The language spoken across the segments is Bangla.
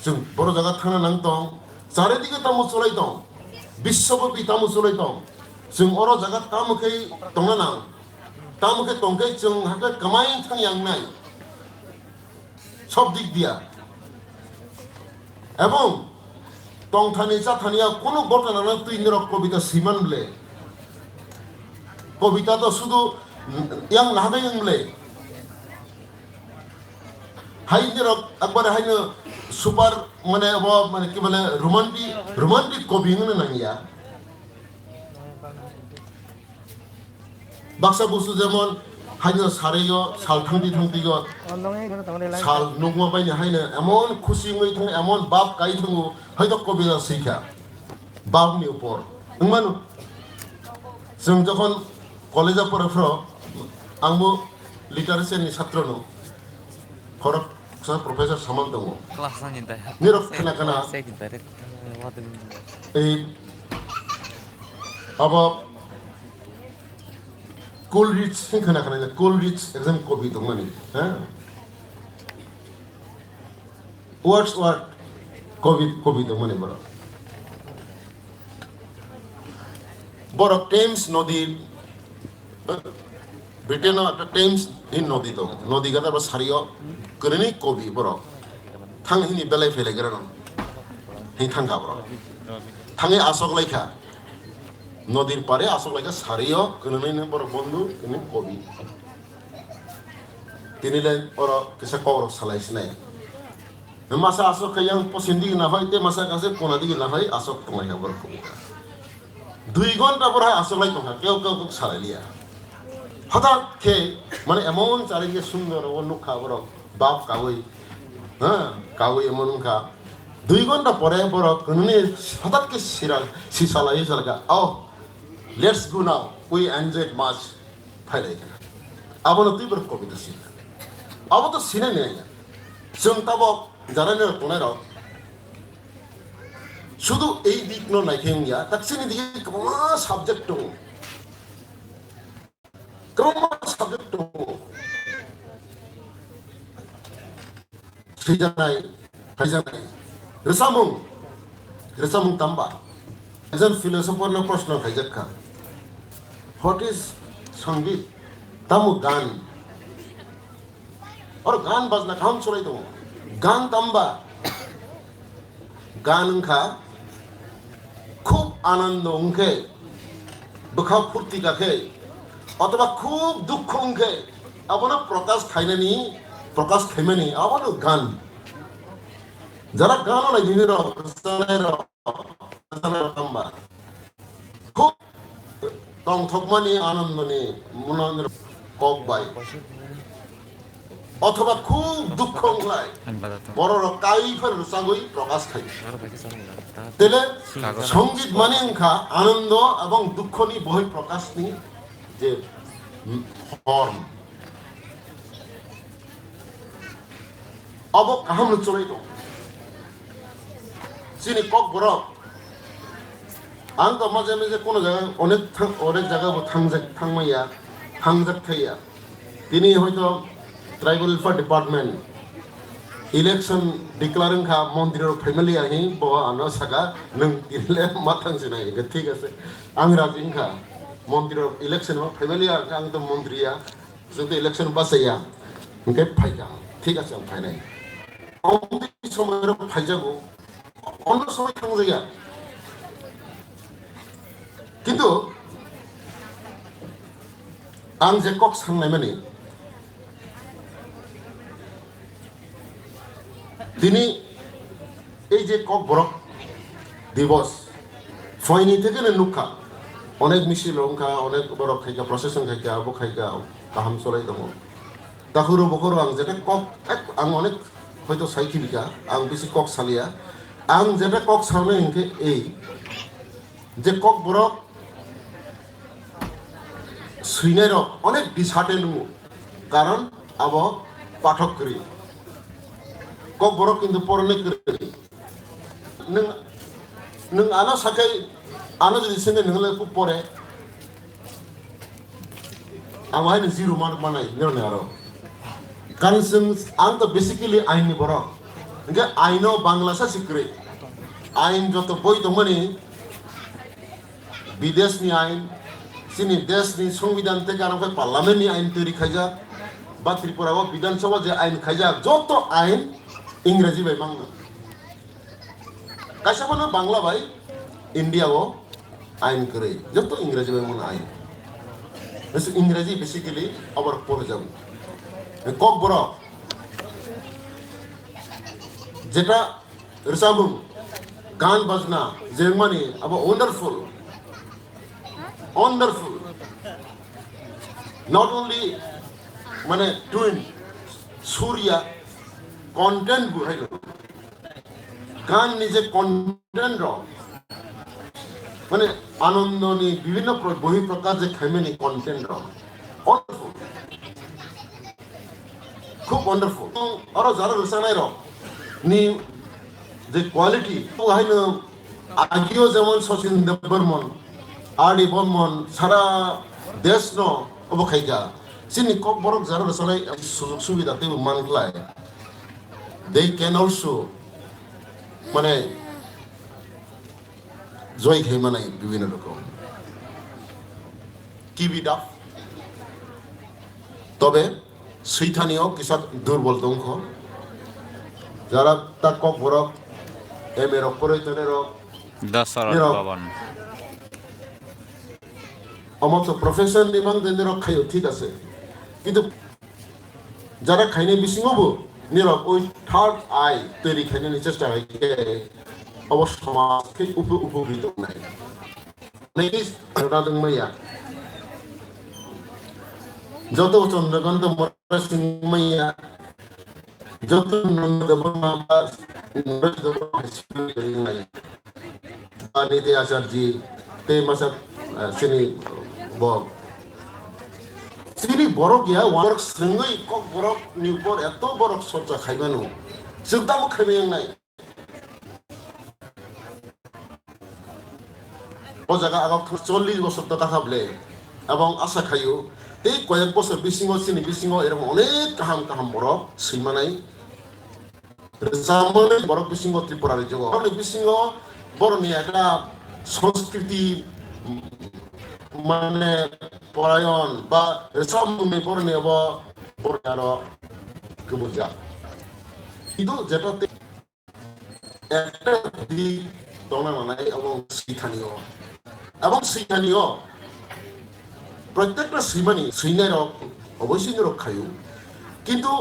जों बर' जायगा थांनो नां दं चारिदिके तामु चलाय दं बिश्वब्यापी तामु चलाय दं जों अर' जायगा तामुखै दंना नां तामुखै दंखै जों हाके कमाय थांयांनाय सब दिक दिया এবং টংথানি চাথানিয়া কোনো ঘটনা না তুই নিরক কবিতা সিমান বলে কবিতা তো শুধু ইয়াং নাহাই বলে হাই নিরক একবারে হাইনো সুপার মানে মানে কি বলে রোমান্টিক কবি হনে নাঙ্গিয়া বাক্সা বস্তু যেমন হাইনো সারেয় সাল থাংদি থাংদিগো সাল নুগমা বাইনে হাইনো এমন খুশি হই থাং এমন বাপ গাই থাঙ্গো হয়তো কবিতা শিখা বাপনি উপর মানে जों যখন কলেজে পড়াফ্রাव आंबो लिटारेचारनि ছাত্র नो खरक प्रफेसर सामान दङ निरक खोनाखाना এই अब कोलरिच खोनाखाना कोलरिच একজন কবি दङ नि হ্যাঁ ওয়ার্ডসওয়ার্থ কবি दङ नि বড় টেমস নদীর ব্রিটেনের একটা টেমস इन নদী দं নদী গাদা বা সারিও গরনি কবি বড় থাংহিনি বেলাই ফেলে গেরানো হি থাঙ্গা বড় থাঙে আসক লাইখা নদীর পারে আসক লাইখা সারিও গরনি বড় বন্ধু তিনি কবি তিনি লাই বড় কিসা কবর সালাইসনাই মাসা আসক খাইয়াং পসিন্দি না হয় তে মাসা কাছে কোনা দিকে না হয় আসক তোমাইয়া বড় কবি 2 ঘন্টা পর আসলাই কথা কেউ কেউ সারাইলিয়া হঠাৎ কে মানে এমন চারিদিকে সুন্দর অনুখা বড় বাপ কাগই হ্যাঁ কাগই এমন খা 2 ঘন্টা পরে বড় কোননি হঠাৎ কে সিসালাই জায়গা ও let's go now we enjoyed much ফাইলাই আবার তুই বড় কবিতা শিখ আবার তো সিনে নেই जों তাবক যারা নে কোনার শুধু এই দিক ন নাইখেঙ্গিয়া তাকসিনি দিকে গোबां সাবজেক্ট दङ गोबां সাবজেক্ট दङ সিজানাই ফাইজানাই রেসামুং তাম্বা একজন ফিলোসফারનો প্রশ্ন ফাইজাখা হোয়াট ইজ সঙ্গীত তামু গান और गान बाजना काम चलाय दङ गान ताम्बा गान खा খুব আনন্দ অঙ্কে দুঃখ ফুর্তি কাকে অথবা খুব দুঃখ অঙ্কে আবার প্রকাশ খাইমানি আবার গান যারা গান লাগিয়ে খুব টং থকমানি আনন্দনি মনের কক বাই অথবা খুব দুঃখ অঙ্গলায় বড় কাইফের রসাগই প্রকাশ খাই তেলে সঙ্গীত মানে আনন্দ এবং দুঃখনি বহি প্রকাশনি যে ফর্ম অব কাহাম চলাই দं চিনি কক বরক আं তো মাঝে মাঝে কোনো জায়গায় অনেক জায়গায় থাংজাক তিনি হয়তো tribal welfare department election declaring का मंदिर फैमिली आही बवा आनो सका नों इले माथां सिनाय ठीक আছে आं राजिं का मंदिर इलेक्शन फैमिली आं तो मंत्रिया जों तो इलेक्शन बासाया ओंके फाइगा ठीक আছে आं फाइनाय अमि समय फाइजागो अन्न समय थांजाया किन्तु आं जे कक साननाय माने তিনি এই যে কক বরক দিবস ফয়নি থেকে নুখা অনেক মিছিল অঙ্কা অনেক বড় খাইকা প্রসেসন খাইকা আবো খাইকা কাহাম চলাই দङ তাহুরু বখরু আং যেটা কক আং অনেক হয়তো সাইকিবিকা আং বেশি কক সালিয়া আং যেটা কক সামনে ইনকে এই যে কক বরক শ্রীনের অনেক ডিসার্টে নু কারণ আব পাঠক করি কক বরক কিন্তু পড়নে করি नों आना साखाय आना जुदि सेंगे नोंलाय खूब पड़े आं हाय जिरो मार्क मानाय निर्णय आरो कारण जों आं तो बेसिकली आइननि बर' Enggak aino Bangla sa sikre. Ain joto boi dongmani বিদেশ ni ain sini দেশ ni সংবিধান থেকে আরম্ভ করে পার্লামেন্ট ni ain তৈরি খাইজা বা ত্রিপুরা ও বিধানসভা যে আইন খাইজা যত আইন ইংরেজি বাই বাংলা কাইসা মানে বাংলা বাই ইন্ডিয়া ও আইন করে যত ইংরেজি বাই মনে আইন ইংরেজি বেসিক্যালি আবার পড়ে যাব কক বড় যেটা রিসাবুন গান বাজনা জার্মানি আবার ওয়ান্ডারফুল not only মানে টুইন সুরিয়া কন্টেন্ট বুঝাইল গান নিজে কন্টেন্ট র মানে আনন্দ নি বিভিন্ন বহি প্রকার যে খাইমেনি কন্টেন্ট র ওয়ান্ডারফুল খুব ওয়ান্ডারফুল আর যারা রসানাই র নি যে কোয়ালিটি তো হাইনো আগেও যেমন শচীন দেববর্মন আরডি বর্মন সারা দেশ ন অবখাইজা sini kok borok jaro rasalai sujog subida te manglai they can also মানে জয় খাই মানাই বিভিন্ন রকম কি বিদা তবে সেইখানেও কিছু দুর্বল দংখ যারা তা কক বরক এম এর অপরেটরের দাসারাত বাবান আমার তো প্রফেশন নিমাং দেনের খাইও ঠিক আছে কিন্তু যারা খাইনি বিসিংবো নিরব ওই থার্ড আই তৈরি খাইনি চেষ্টা খাইকে অবশ্য সমাজকে উপকৃত নাই নেকিস রাদং মাইয়া যত চন্দ্রকান্ত মরা সিং মাইয়া যত নন্দদেব মামা নীতি আচার্যি তে মাসা সিনি বক সিনি বরক ইয়া ওয়ার্ক সঙ্গই কক বরক নিউপর এত বরক সরচা খাইবানো जोंदाबो खाइबाय नाय ও জায়গা আগাম 40 বছর তো কাটাবলে এবং আশা খাইও এই কয়েক বছর বিসিংও সিনি বিসিংও এরকম অনেক কাহাম বরক সিমানাই জামনে বরক বিসিংও ত্রিপুরার জগৎ অনেক বিসিংও বরনি একটা সংস্কৃতি মানে পরায়ণ বা সামনে বরনি বরনার কবুজা কিন্তু যেটাতে একটা দিক দনা মানায় এবং শিক্ষণীয় প্রত্যেকটা শ্রীমানি শ্রীনের অবশ্যই রক্ষায়ু কিন্তু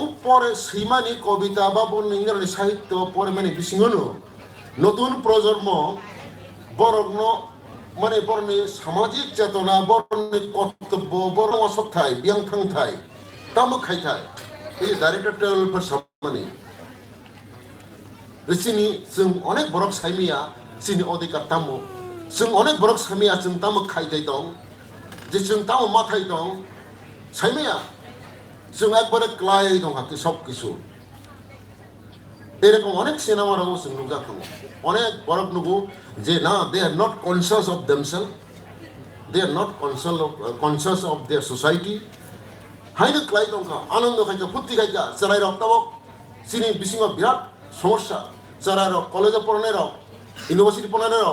উপরে শ্রীমানি কবিতা বা ইংরেজি সাহিত্য পরে মানে বিশিঙনো নতুন প্রজন্ম বরগ্ন মানে বরনি সামাজিক চেতনা বরনি কর্তব্য বরং অসত্থায় বিয়াংথাংথায় তামুক খাইথায় এই ডাইরেক্টর টেলফোর সামনে সিনি जों अनेक बरक साइमिया सिनि अधिकार तामु जों अनेक बरक साइमिया जों तामु खाइदै दं जे जों तामु माथाय दं साइमिया जों एकबारे क्लाय दं हाते सब किछु एरकम अनेक सिनेमा राव जों नुजाखौ अनेक बरक नुगु जे ना they are not conscious of themselves they are not conscious of their society हाइनो क्लाय दं का आनंद खाइका फुर्ति खाइका सराय रक्ताव सिनि बिसिङाव बिराद সমস্যা যারা কলেজে পড়ানোর ইউনিভার্সিটি পড়ানোর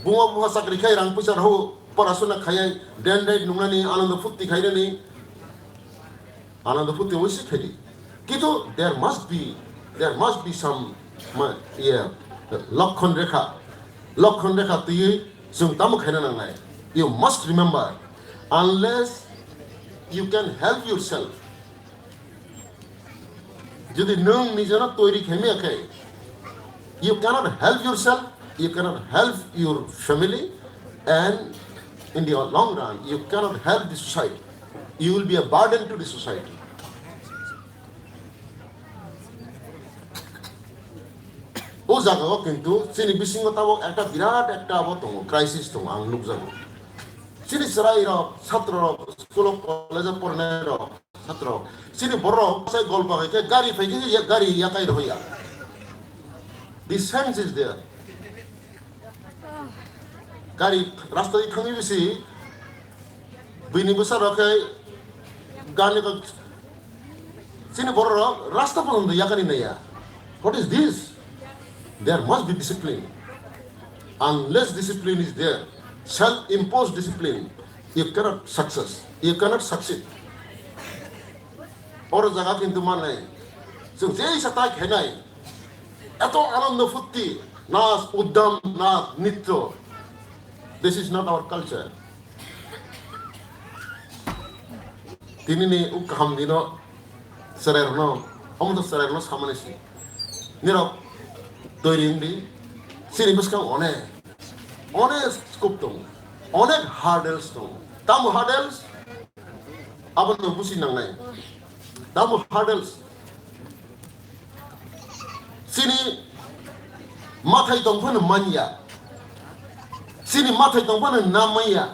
বুয়া চাকরি খাই রাং পয়সা রাহু পড়াশোনা খাইয়াই ডেন ডাইট নুংনানি আনন্দ ফুর্তি খাইনানি আনন্দ ফুর্তি অবশ্যই খাইনি কিন্তু দেয়ার মাস্ট বি সাম লক্ষণ রেখা তুই जों তামু খাইনা নাংনাই you must remember unless you can help yourself যদি নং নিজেরা তৈরি খেমিয়াকে you cannot help yourself, you cannot help your family, and in the long run you cannot help the society. You will be a burden to the society. ও জায়গাও কিন্তু চিনি বিশৃঙ্খতাও একটা বিরাট একটা অবতম ক্রাইসিস দं आं नुजागौ চিনি সরাইর ছাত্র স্কুল কলেজে পড়ানোর ছাত্র চিনি বড় সাই গল্প হইতে গাড়ি ফাইকে গাড়ি ইয়াকাই রহিয়া the sense is there গাড়ি রাস্তা দিয়ে থামি বেশি বিনি বসা রাখে গানে sini borok rasta pun yakani na ya. What is this? There must be discipline. Unless discipline is there, self-imposed discipline, you cannot succeed. Or jaga kintu manai. So jei satai khenai. Eto ananda futti, nas uddam, nas nityo. This is not our culture. Tini ni ukaham dino sererno, omodo sererno samane si. Niro toiringdi, sini buskang one scope tong, one hurdles tong. Tamu hurdles, abang tu busi nangai. Tamu hurdles. Sini matai tong pun manja. Sini matai tong pun namanya.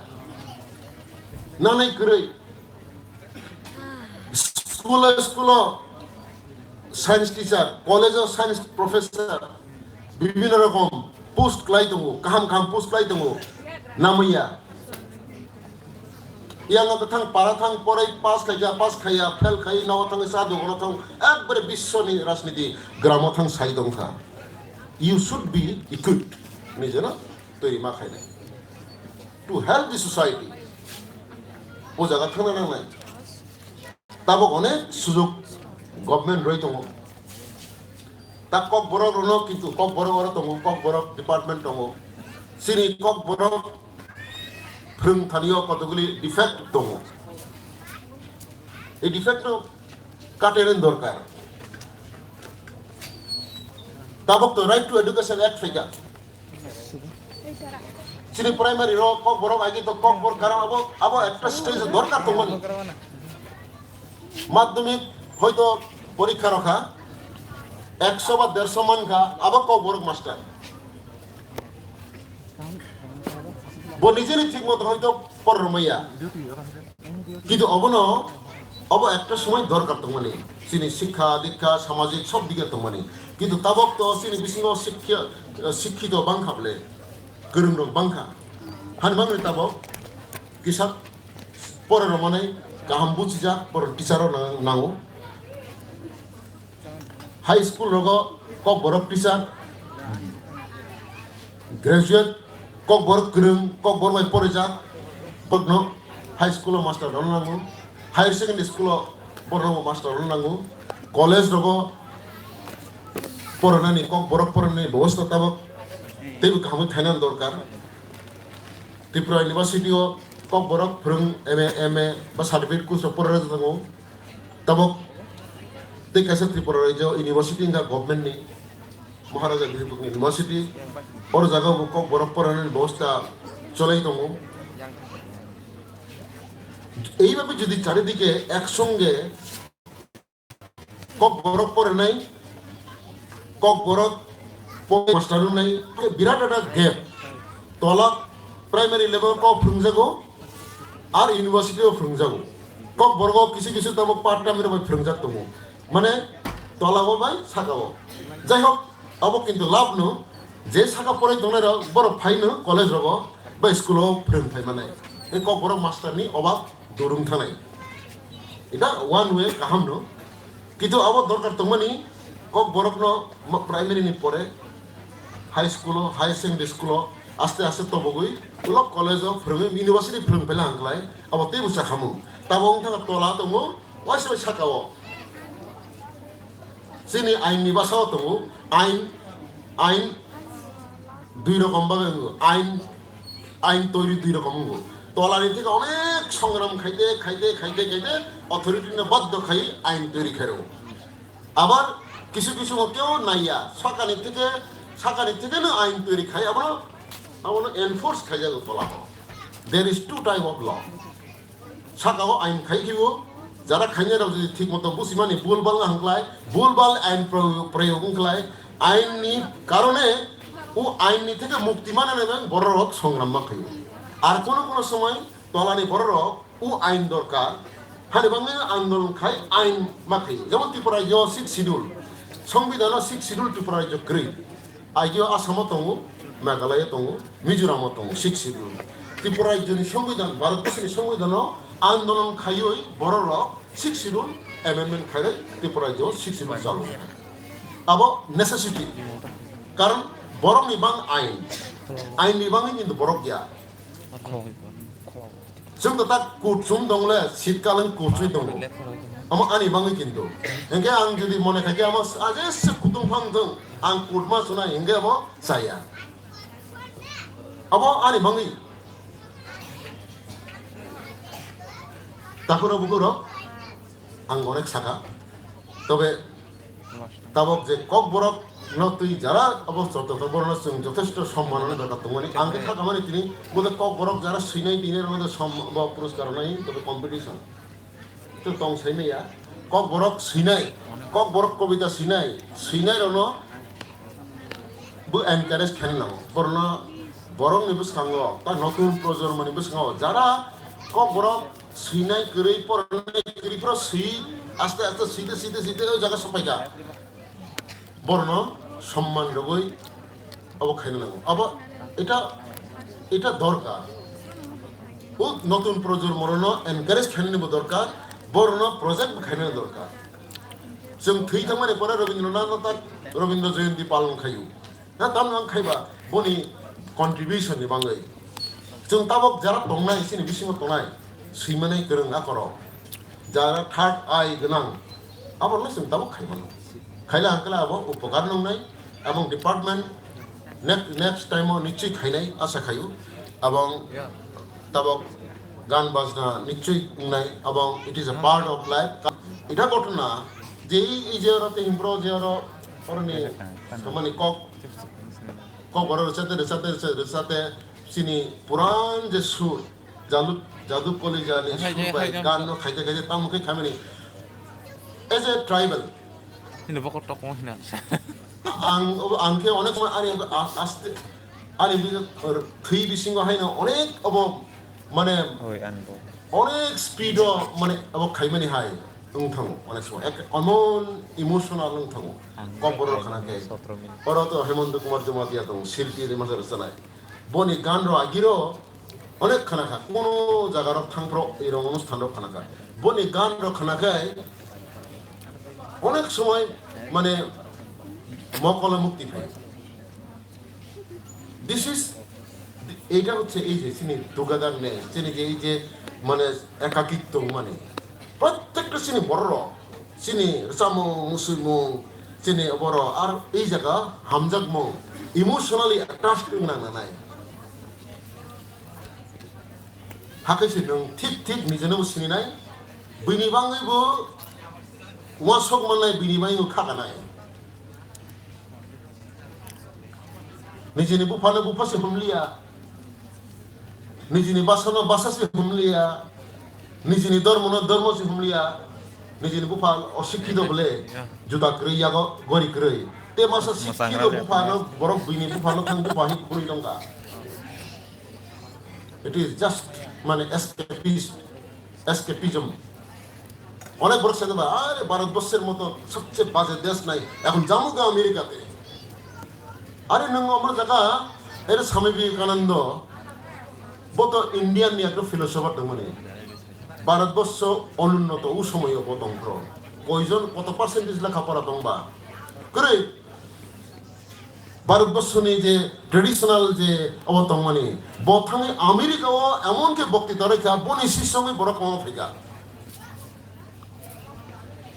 Nanai kerei. School science teacher, college of science professor, বিভিন্ন রকম পোস্ট ক্লাই দঙ্গো কাহাম পোস্ট ক্লাই দঙ্গো নামাইয়া ইয়াঙ্গা থাং পারা থাং পরে পাস খাইয়া ফেল খাই নাও থাং সাধু গণ থাং একবারে বিশ্বনি রাজনীতি গ্রাম থাং সাই দংখা ইউ শুড বি ইকুইপড নিজে না তৈরি মা খাই নাই টু হেল্প দি সোসাইটি ও জায়গা থানা নাংনাই তাবো অনেক সুযোগ গভর্নমেন্ট রই দঙ্গো তা কক বড় রনো কিন্তু কক বড় দঙ্গো কক বড় ডিপার্টমেন্ট দঙ্গো সিনি কক বড় ফ্রংথানিও কতগুলি ডিফেক্ট দঙ্গো এই ডিফেক্ট কাটেন দরকার তাবক তো রাইট টু এডুকেশন অ্যাক্ট ফেকা সিনি প্রাইমারি র কক বড় আগে তো কক বড় কারণ আবো একটা স্টেজ দরকার তো মানে মাধ্যমিক হয়তো পরীক্ষা রাখা 100 বা 150 মান খা আবার কক বড় মাস্টার নিজেরই ঠিক মতো হয়তো পরমাইয়া কিন্তু অব একটা সময় দরকার তো মানে চিনি শিক্ষা দীক্ষা সামাজিক সব দিকে তো মানে কিন্তু তাবক তো চিনি বিসিং শিক্ষিত বাংখাবলে গরম রং বাংখা হানবাং তাবক কিসাব পরের মানে গাহাম বুঝিজা পর টিচারও নাঙো হাই স্কুল রগ কক বরফ teacher graduate kok borok kereng, kok borok mai poreja, pagno high school master rono nangu, higher secondary school borok master rono nangu, college rogo poronani kok borok poronani bawasta tabak, tebi kamu thainan dorkar, Tripura University o kok borok pereng MA ba certificate ku so porona nangu, tabak te kaisa Tripura University nga government ni Maharaja Giripuking University और जगह वो को बरफ पर रहने व्यवस्था चले तो वो এই ভাবে যদি চারিদিকে একসঙ্গে কক বরফ পরে নাই কক বরফ মাস্টারও নাই বিরাট একটা গ্যাপ তলা প্রাইমারি লেভেল কক ফ্রুংজাগো আর ইউনিভার্সিটিও ফ্রুংজাগো কক বর্গ কিছু তো পার্ট টাইমের ভাই ফ্রুংজাগ তো মানে তলাবো ভাই সাকাবো যাই হোক আবো কিন্তু লাভ নো যে শাখা পড়াই দনের বড় ফাইনো কলেজ রব বা স্কুলও ফ্রেম ফাই মানে এই কক বড় মাস্টারনি অভাব দৌড়ুং থানাই এটা ওয়ান ওয়ে কাহাম নো কিন্তু আবার দরকার তো মানে কক বড় প্রাইমারি নি পরে high school high secondary school আস্তে আস্তে তো বগুই উলক কলেজ ফ্রেম ইউনিভার্সিটি ফ্রেম ফেলা হাংলাই আবার তে বুঝা খামু তাবং থাকা তলা দङ ওয়াইসে শাখাও সিনি আইননি বাসাও দङ আইন দুই রকম ভাবে আইন তৈরি দুই রকম তলানি থেকে অনেক সংগ্রাম খাইতে অথরিটি বাধ্য খাই আইন তৈরি খেরো আবার কিছু কেউ নাইয়া সরকারি থেকে না আইন তৈরি খাই আমরা এনফোর্স খাই যাবো তোলা দের is two type of law সাকাও আইন খাই খেব যারা খাইনারা যদি ঠিক মতো বুঝি মানে ভুলবাল আইন প্রয়োগ খাই আইননি কারণে ও আইননি থেকে মুক্তি মানে নেবেন বড় রক সংগ্রাম মাখাই আর কোনো সময় তলানি বড় রক ও আইন দরকার হানি বাংলা আন্দোলন খাই আইন মাখাই যেমন ত্রিপুরা সিক্স শিডিউল সংবিধান সিক্স শিডিউল ত্রিপুরা গ্রেড আইজিও আসামও দङ মেঘালয় দङ মিজোরামও দङ সিক্স শিডিউল ত্রিপুরা সংবিধান ভারতবর্ষের সংবিধান আন্দোলন খাইই বড় রক সিক্স শিডিউল amendment খাইরে ত্রিপুরা যে শিক্ষিত চালু আবো নেসেসিটি কারণ বরং নিবাং আইন নিবাংই কিন্তু বরং গিয়া जों दा कुटसुम दंले शीतकालीन कुटसुम दं आम आनि बाङै किन्तु एंगे आं जुदि मने खाके आम आजेसे कुटुम फांदों आं कुटमा सुना एंगे आम जाया अब आनि बाङै তাকুরো বুকুরো आं अनेक साखा तबे ताबक जे कक बरक তুই যারা অবস্থা বর্ণ যথেষ্ট সম্মাননা দরকার তোমার আঙ্কে থাকা মানে তিনি বলে কক বরক যারা সিনাই দিনের মধ্যে সম্ভব পুরস্কার নাই তবে কম্পিটিশন তো তং সাইনাইয়া কক বরক সিনাই কক বরক কবিতা সিনাই রন বু এনকারেজ খেলনাও বর্ণ বরং নিবু সাঙ্গ তা নতুন প্রজন্মনি বুসাঙ্গ যারা কক বরক সিনাই করেই পড়াই করেই পুরো সি আস্তে আস্তে সিতে ওই জায়গা সবাইকা বর্ণ সম্মান রবই অবখাইন নাও আবার এটা দরকার ও নতুন প্রজন্মর এনকারেজ খাইনে নেব দরকার বর্ণ প্রজেক্ট খাইনে দরকার जों थै थांमाने परे रवीन्द्रनाथ रवीन्द्र जयंती पालन खायु ना ताम आं खायबा बनि कन्ट्रिबिउशन नि बाङै जों ताबक जारा दंनाय सिनि बिसिङाव दंनाय सैमानै गोरों आखर जारा थार्ड आइ गोनां आबारनो जों ताबक खायबानो खायला हांकला आबो उपकार नंनाय এবং ডিপার্টমেন্ট নেক্সট টাইমও নিশ্চয়ই খাইনাই আশা খাইও এবং তাবক গান বাজনা নিশ্চয়ই নাই এবং it is a part of life এটা ঘটনা যে এই যে রাতে ইমপ্রো যে অরনি মানে কক বড় রেসাতে চিনি পুরান যে সুর জাদু কলি জানি গান খাইতে খাইতে তা মুখে খামেনি এজ এ ট্রাইবাল কিন্তু বকর তো কোন না आंखे अनेक आस्ते आनि थै बिसिंग हायनो अनेक अब माने अनेक स्पीड माने अब खाइमानि हाय उंथां अनेक समय एक अमन इमोशनल उंथां कबर खानाके परत हेमंत कुमार जमातिया दं शिल्पी रे मासर सनाय बनि गान रो आगिरो अनेक खानाखा कोनो जागा रो थांफ्रो एरं अनुष्ठान रो खानाखा बनि गान रो खानाखाय अनेक समय माने মকলা মুক্তি পাই দিস ইজ এইটা হচ্ছে এই যে চিনি টুগেদার নেই চিনি যে এই যে মানে একাকিত্ব মানে প্রত্যেকটা চিনি বড় চিনি সামু মুসলিমু চিনি বড় আর এই জায়গা হামজাকমু ইমোশনালি অ্যাটাচ না নাই হাকেছে নং ঠিক নিজেনও চিনি নাই বিনিবাङैबो ওয়াসক মাননাय বিনিবাङैबो খাগানাय निजिनि बुफानो बुफासे हमलिया निजिनि बासनो बासासे हमलिया निजिनि धर्मनो धर्मसे हमलिया निजिनि बुफा अशिक्षित बोले जुदा क्रैया गरि क्रೈ ते मासा शिक्षित बुफानो बरक बिनि बुफानो थां बुफाहि खुनि दंगा इट इज जस्ट माने एस्केपिज्म অনেক বড় সেবা আরে ভারতবর্ষের মতো সবচেয়ে বাজে দেশ নাই এখন জামুগা আমেরিকাতে আরে নং আমরা জায়গা এর স্বামী বিবেকানন্দ বত ইন্ডিয়ান নি একটা ফিলোসফার দমনে ভারতবর্ষ অনুন্নত ও সময় পতঙ্ক কয়জন কত পার্সেন্টেজ লেখাপড়া দংবা করে ভারতবর্ষ নি যে ট্রেডিশনাল যে অবতং মানে বথাঙে আমেরিকাও এমনকি বক্তৃতা রেখা বনিশির সঙ্গে বড় কম ফেকা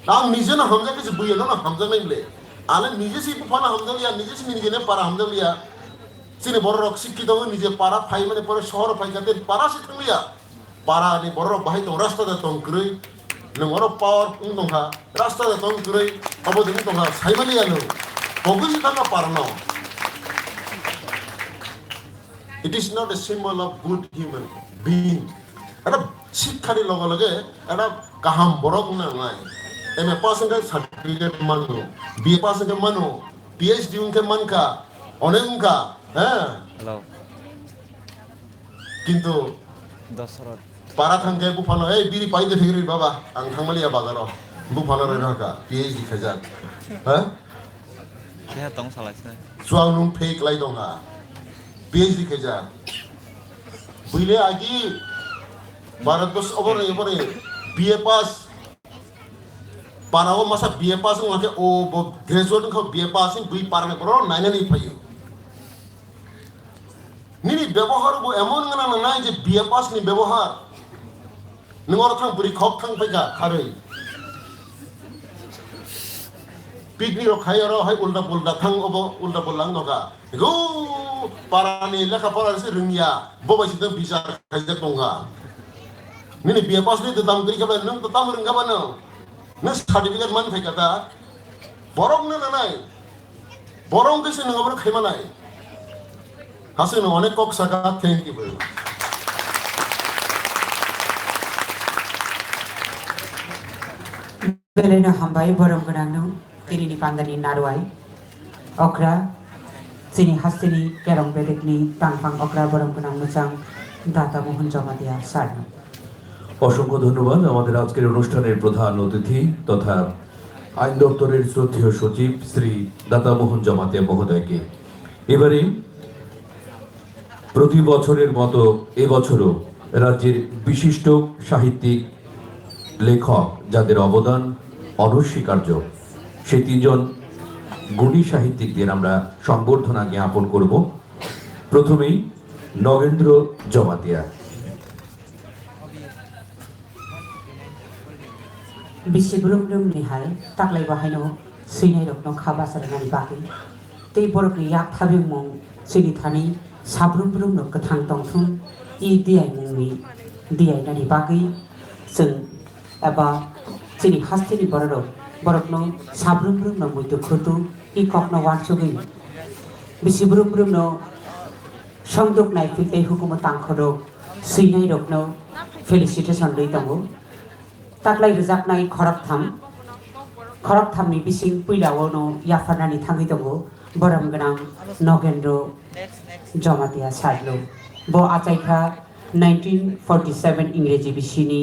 आं निजे ना हमजा के बुया ना हमजा नहीं ले आले निजे से बुफाना हमजा लिया निजे से निजे ने पारा हमजा लिया सिने बड़ रक शिक्षित हो निजे पारा फाई माने परे शहर फाई जाते पारा से लिया पारा नि बड़ रक बाहाय तो रास्ता दा तंग ग्रै नंगरो पावर उन दंहा रास्ता दा तंग ग्रै अब दिन दंहा साइमा लिया नो बगुसि थांगा पारा न it is not a symbol of good human being এটা শিক্ষারি লগে লগে এটা কাহাম বড় গুণ নাই एमए पास के सर्टिफिकेट मानो बीए पास के मानो पीएचडी उनके मन का अनेक उनका हैं हेलो किंतु दशरथ पारा थांगे बुफानो ए बिरि पाइदे फिगरि बाबा आं थांमालिया बाजाराव बुफानो रहाका पीएचडी खजा हैं क्या दं सालायसना सुआं नुं फेक लाई दंहा पीएचडी खजा बुइले आगि भारतवर्ष अबरे बीए पास parao masa BA passing lagi graduate kau BA passing bui parane poro naina ni payu nini ব্যবহার bo emon ngana na nai je BA pass ni ব্যবহার ningor thang buri khok thang paja kharoi pikni ro khai ro hai ulda thang obo ulda bolang noga go parani lekha pora se rungya boba sidam bisar khaja tonga nini BA pass ni tam kri ka ba nang tam rungga ba no na certificate man thai kata borong na nai borong ke se ngabor khai manai hasen onek kok saka thank you very much Belena hambai borong ganang tini ni pandani narwai okra sini hasini kerong bedek ni tangpang okra borong ganang musang data mohan jamatia sarna অসংখ্য ধন্যবাদ আমাদের আজকের অনুষ্ঠানের প্রধান অতিথি তথা আইন দপ্তরের শ্রদ্ধেয় সচিব শ্রী দাতামোহন জমাতিয়া মহোদয়কে এবারে প্রতি বছরের মতো এবছরও রাজ্যের বিশিষ্ট সাহিত্যিক লেখক যাদের অবদান অনস্বীকার্য সেই তিনজন গুণী সাহিত্যিকদের আমরা সংবর্ধনা জ্ঞাপন করব প্রথমেই Nagendra Jamatia Bisibrum nihai taklai bahino sinai rokno khaba sarangani baki tei borokni yak thabing mong sini thani sabrum nok kathang tongthun I diai mungni diai nani baki sing aba sini hastini borokno sabrum no muitu khutu I kokno wanchugi bisibrum no songdok nai fitai hukumo tangkhoro sinai rokno felicitation dei tango taklai rejaknai khorok thamni bising puilao yafanani thangi tongo boram ganang nogendro jamatia sarlo bo achaikha 1947 ingreji bisini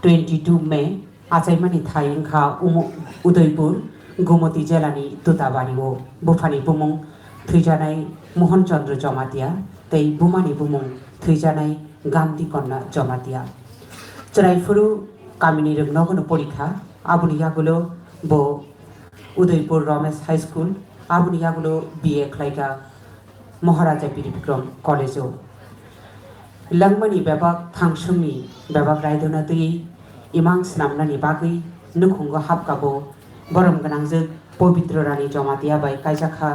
22 May achaimani thaingkha udaipur gumoti jelani tutabario bufani bumung thuijanai mohan chandra jamatia tei bumani bumung thuijanai gandhi konna jamatia chraifuru কামিনী রংনগন পরীক্ষা আবুনিয়াগুলো বো উদয়পুর রমেশ হাই স্কুল আবুনিয়াগুলো বিএ খাইকা মহারাজা বীরবিক্রম কলেজও লংমানি বেবাক থাংসুংনি বেবাক রায়দনা তুই ইমাং স্নামনানি বাগৈ নুখুঙ্গ হাবকাবো বরম গনাংজো পবিত্র রানী জমাতিয়া বাই কাইজাখা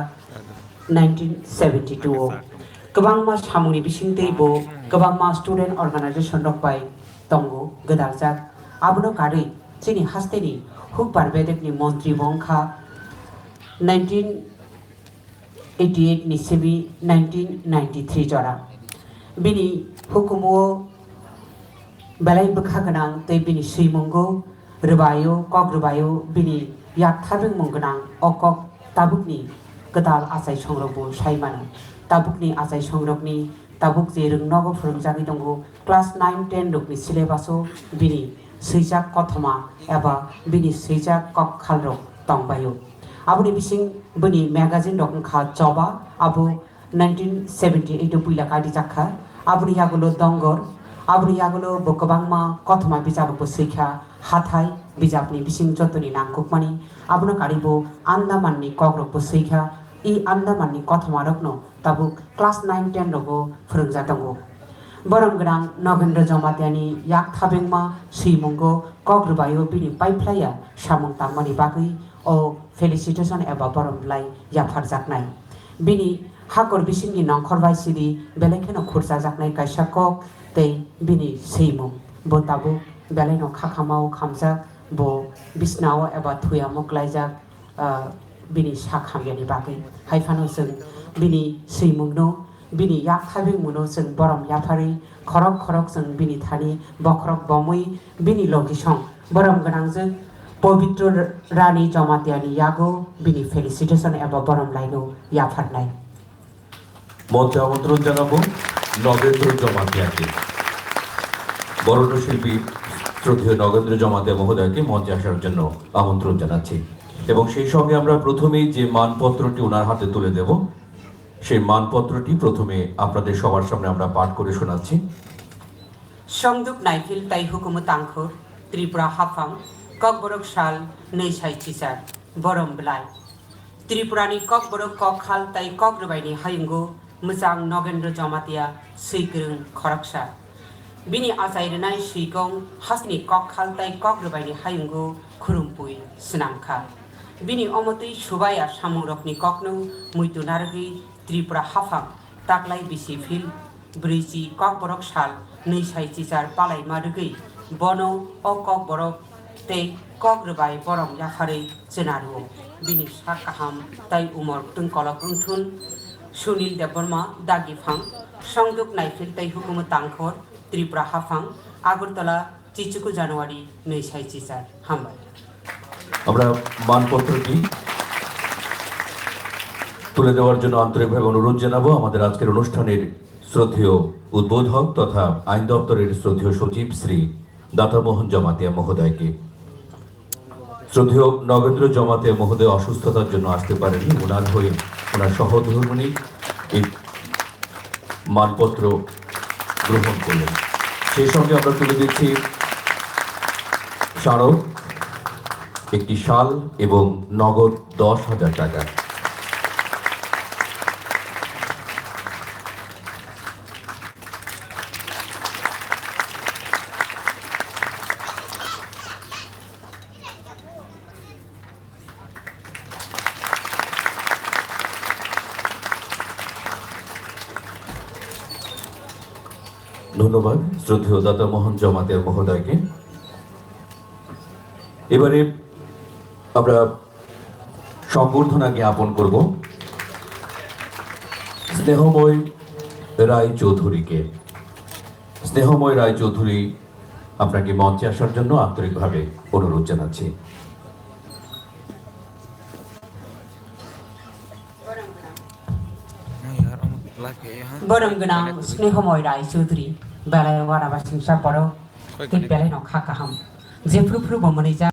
1972 गोबां मा सामुनि बिसिंतै बो गोबां मा स्टुडेन्ट अर्गानाइजेसन रकबाय तंगो गदारजाक आबनो कारै चिनि हास्तेनि हुक बारबेदेकनि मन्त्रि बंखा 1988 नि सेबि 1993 जरा बिनि हुकुमो बेलाय बखा गोनां तै बिनि सैमंगो रबायो कग्रबायो बिनि याथाबें मंगोनां अकक ताबुकनि गदाल आसाय संरबो सायमान ताबुकनि आसाय संरकनि ताबुक जे रोंनागो फोरोंजागि दंगो क्लास 9 10 रकनि सिलेबासो बिनि सैजाक कथमा एबा बिनि सैजाक कक खालरक तंबायो आबुनि बिसिं बिनि मैगाजिन रकन खा जबा आबु 1978 पुइला कादि जाखा आबुनि यागुलो दंगर आबुनि यागुलो बकबांमा कथमा बिजाबो सैखा हाथाय बिजाबनि बिसिं जतनि नांगुकमानि आबुनो कारिबो आन्दामाननि कग्रकबो सैखा इ आन्दामाननि कथमा रकनो ताबुक क्लास 9 10 रगो फोरोंजा दंगो बरम गोनां नगेन्द्र जमातियानि याक थाबेंमा सैमंगो कग्रबायो बिनि पाइफ्लाया सामं तांमानि बागै ओ फेलिसिटेशन एबा बरमलाय याफार जाकनाय बिनि हाकर बिसिंनि नंखरबाय सिरि बेलेखेनो खुरजा जाकनाय कायसाक तै बिनि सैमं बो ताबु बेलेनो खाखामाव खामजाक बो बिसनाव एबा थुयामक लायजाक बिनि साखामियानि बागै हायफानो जों बिनि सैमंनो बिनि याक थाबें मुनो जों बरम याफारि खरक खरक जों बिनि थानि बखरक बमै बिनि लगिसं बरम गोनांजों पवित्र रानी जमातियानि यागो बिनि फेलिसिटेशन एबा बरम लाइनो याफारनाय মঞ্চে আমন্ত্রণ জানাবো নগেন্দ্র জমাতিয়াকে বরণ্য শিল্পী শ্রদ্ধেয় নগেন্দ্র জমাতিয়া মহোদয়কে মঞ্চে আসার জন্য আমন্ত্রণ জানাচ্ছি এবং সেই সঙ্গে আমরা প্রথমেই যে মানপত্রটি ওনার হাতে তুলে দেব সেই মানপত্রটি প্রথমে আপনাদের সবার সামনে আমরা পাঠ করে শোনাচ্ছি সংদুক নাইফিল তাই হুকুম তাংখুর ত্রিপুরা হাফাং ककबरक साल नै साइथिसार बरम ब्लाइ त्रिपुरानि ककबरक कक खाल ताइ कग्रबाइनि हायुंगो मोजां नगेन्द्र जमातिया सैग्रों खरकसा बिनि आजायरनाय सुइगं हासनि कक खाल ताइ कग्रबाइनि हायुंगो खुरुमपुइ स्नामखा बिनि अमतै सुबाया सामुरकनि ककनो मुइतुनारगै त्रिपुरा हाफां ताकलाइ बिसि फिल ब्रैजि ककबरक साल नै साइथिसार पालाइ मादुगै बनो अ ककबरक ते कग्रबाय बरम याफारै जोनारु बिनि साकाहाम ताइ उमर तुंकलक उंथुन सुनील देबबर्मा दागिफां संदुक नाइफिल ताइ हुकुम तांखर त्रिपुरा हाफां আগরতলা 23 জানুয়ারি 2024 হামবাই আমরা মানপত্রটি তুলে দেওয়ার জন্য আন্তরিকভাবে অনুরোধ জানাবো আমাদের আজকের অনুষ্ঠানের শ্রদ্ধেয় উদ্বোধক তথা আইন দপ্তরের শ্রদ্ধেয় সচিব শ্রী দাতামোহন জমাতিয়া মহোদয়কে। শ্রদ্ধেয় নগেন্দ্র জমাতিয়া মহোদয় অসুস্থতার জন্য আসতে পারেনি, ওনার হয়ে ওনার সহধর্মিণী এই মানপত্র গ্রহণ করলেন। সেই সঙ্গে আমরা তুলে দিচ্ছি স্মারক, একটি শাল এবং নগদ 10,000 টাকা। ধন্যবাদ শ্রদ্ধেয় দাতামোহন জমাতিয়া মহোদয়কে। এবারে আমরা সম্বর্ধনা জ্ঞাপন করব স্নেহময় রায় চৌধুরীকে। স্নেহময় রায় চৌধুরী, আপনাকে মঞ্চে আসার জন্য আন্তরিকভাবে অনুরোধ জানাচ্ছি। बरम गना स्नेहमय राय चौधरी बेलायाव वाराबा सिंसा बर बेलायनाव खाकाहाम जेफ्रुफ्रु बमनै जा